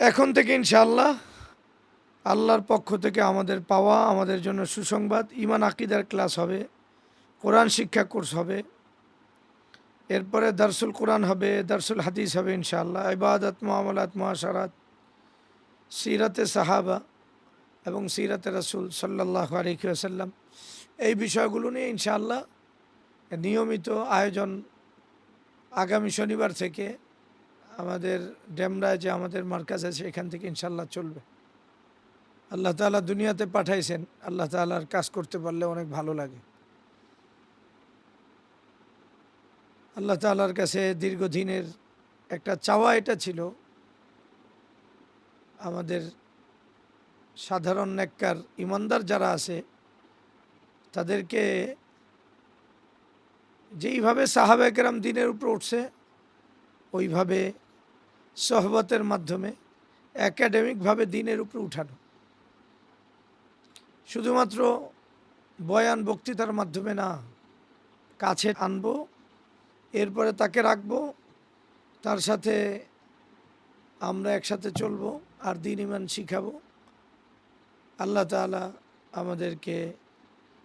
এখন থেকে ইনশাআল্লাহ আল্লাহর পক্ষ থেকে আমাদের পাওয়া আমাদের জন্য সুসংবাদ। ঈমান আকীদার ক্লাস হবে, কোরআন শিক্ষা কোর্স হবে, এরপরে দারসুল কোরআন হবে, দারসুল হাদিস হবে ইনশাআল্লাহ, ইবাদত, মুআমালাত, মুআশারাত, সিরাতে সাহাবা এবং সিরাতে রাসূল সাল্লাল্লাহু আলাইহি ওয়াসাল্লাম, এই বিষয়গুলো নিয়ে ইনশাআল্লাহ নিয়মিত আয়োজন আগামী শনিবার থেকে আমাদের ডেমরায় যে আমাদের মার্কাজ আছে এখান থেকে ইনশাআল্লাহ চলবে। আল্লাহ তাআলা দুনিয়াতে পাঠাইছেন, আল্লাহ তাআলার কাজ করতে পারলে অনেক ভালো লাগে। আল্লাহ তাআলার কাছে দীর্ঘদিনের একটা চাওয়া এটা ছিল, আমাদের সাধারণ নেককার ইমানদার যারা আছে তাদেরকে যেইভাবে সাহাবায়ে কেরাম দ্বীনের উপর উঠছে ওইভাবে সোহবতের মাধ্যমে একাডেমিকভাবে দ্বীনের উপর উঠানো, শুধুমাত্র বয়ান বক্তৃতার মাধ্যমে না, কাছে আনবো, এরপরে তাকে রাখবো, তার সাথে আমরা একসাথে চলবো আর দ্বীন ঈমান শিখাবো। আল্লাহ তাআলা আমাদেরকে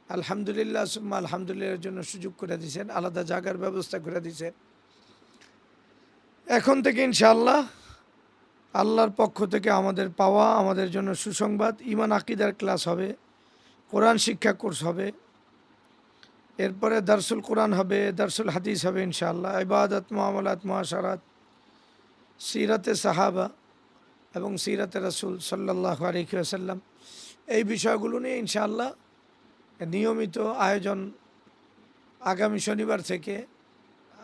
আলহামদুলিল্লাহ সুম্মা আলহামদুলিল্লাহর জন্য সুযোগ করে দিয়েছেন, আলাদা জায়গার ব্যবস্থা করে দিয়েছেন। এখন থেকে ইনশাআল্লাহ আল্লাহর পক্ষ থেকে আমাদের পাওয়া আমাদের জন্য সুসংবাদ। ঈমান আকীদার ক্লাস হবে, কোরআন শিক্ষা কোর্স হবে, এরপরে দারসুল কোরআন হবে, দারসুল হাদিস হবে ইনশাআল্লাহ, ইবাদত, মুআমালাত, মুআশারাত, সিরাতে সাহাবা এবং সিরাতে রাসূল সাল্লাল্লাহু আলাইহি ওয়াসাল্লাম, এই বিষয়গুলো নিয়ে ইনশাআল্লাহ নিয়মিত আয়োজন আগামী শনিবার থেকে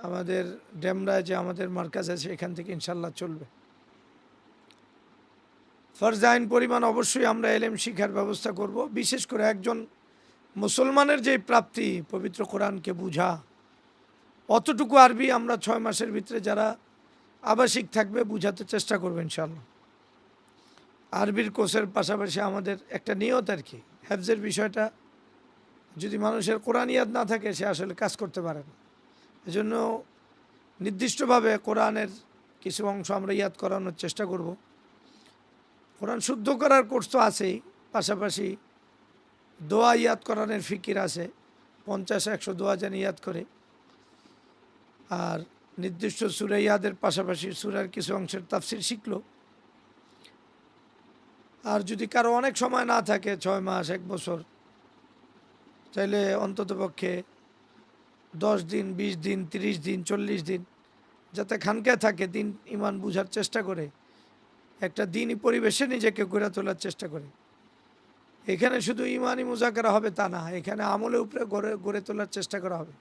আমাদের ডেমরায় যে আমাদের মার্কাজ আছে এখান থেকে ইনশাআল্লাহ চলবে। ফরজে আইন পরিমাণ অবশ্যই আমরা এলেম শিক্ষার ব্যবস্থা করব। বিশেষ করে একজন মুসলমানের যে প্রাপ্তি পবিত্র কোরআনকে বুঝা, অতটুকু আরবি আমরা 6 মাসের ভিতরে যারা আবাসিক থাকবে বুঝাতে চেষ্টা করবো ইনশাআল্লাহ। আরবির কোর্সের পাশাপাশি আমাদের একটা নিয়ত আর কি, হেফজের বিষয়টা যদি মানুষের কোরআন ইয়াদ না থাকে সে আসলে কাজ করতে পারে না। এজন্য নির্দিষ্টভাবে কোরআনের কিছু অংশ আমরা ইয়াদ করানোর চেষ্টা করব। কোরআন শুদ্ধ করার কোর্স তো আছেই, পাশাপাশি দোয়া ইয়াদ করানোর ফিকির আছে, 50-100 দোয়া যেন ইয়াদ করে, আর নির্দিষ্ট সূরা ইয়াদের পাশাপাশি সূরার কিছু অংশের তাফসির শিখলো। আর যদি কারো অনেক সময় না থাকে, 6 মাস 1 বছর, তাইলে অন্ততপক্ষে 10 দিন, 20 দিন, 30 দিন, 40 দিন যাতে খানকায় থাকে, দিন ইমান বুঝার চেষ্টা করে, একটা দিনই পরিবেশে নিজেকে গড়ে তোলার চেষ্টা করে। এখানে শুধু ইমানই মুজাকারা হবে তা না, এখানে আমলের উপরে গড়ে তোলার চেষ্টা করা হবে।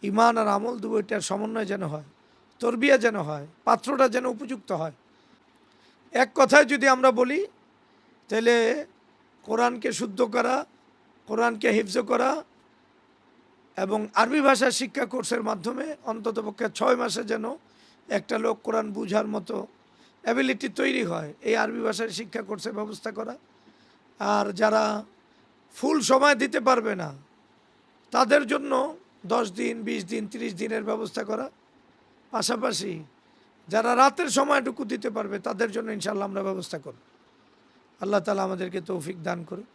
ইমান আর আমল দুইটার সমন্বয় যেন হয়, তরবিয়া যেন হয়, পাত্রটা যেন উপযুক্ত হয়। এক কথায় যদি আমরা বলি তাহলে কোরআনকে শুদ্ধ করা, কোরআনকে হিফজ করা এবং আরবি ভাষা শিক্ষা কোর্সের মাধ্যমে অন্ততপক্ষে 6 মাসে যেন একটা লোক কোরআন বুঝার মতো অ্যাবিলিটি তৈরি হয়, এই আরবি ভাষার শিক্ষা কোর্সের ব্যবস্থা করা। আর যারা ফুল সময় দিতে পারবে না তাদের জন্য 10 দিন, 20 দিন, 30 দিনের ব্যবস্থা করা। পাশাপাশি যারা রাতের সময়টুকু দিতে পারবে তাদের জন্য ইনশাআল্লাহ আমরা ব্যবস্থা করব। আল্লাহ তাআলা আমাদেরকে তৌফিক দান করুন।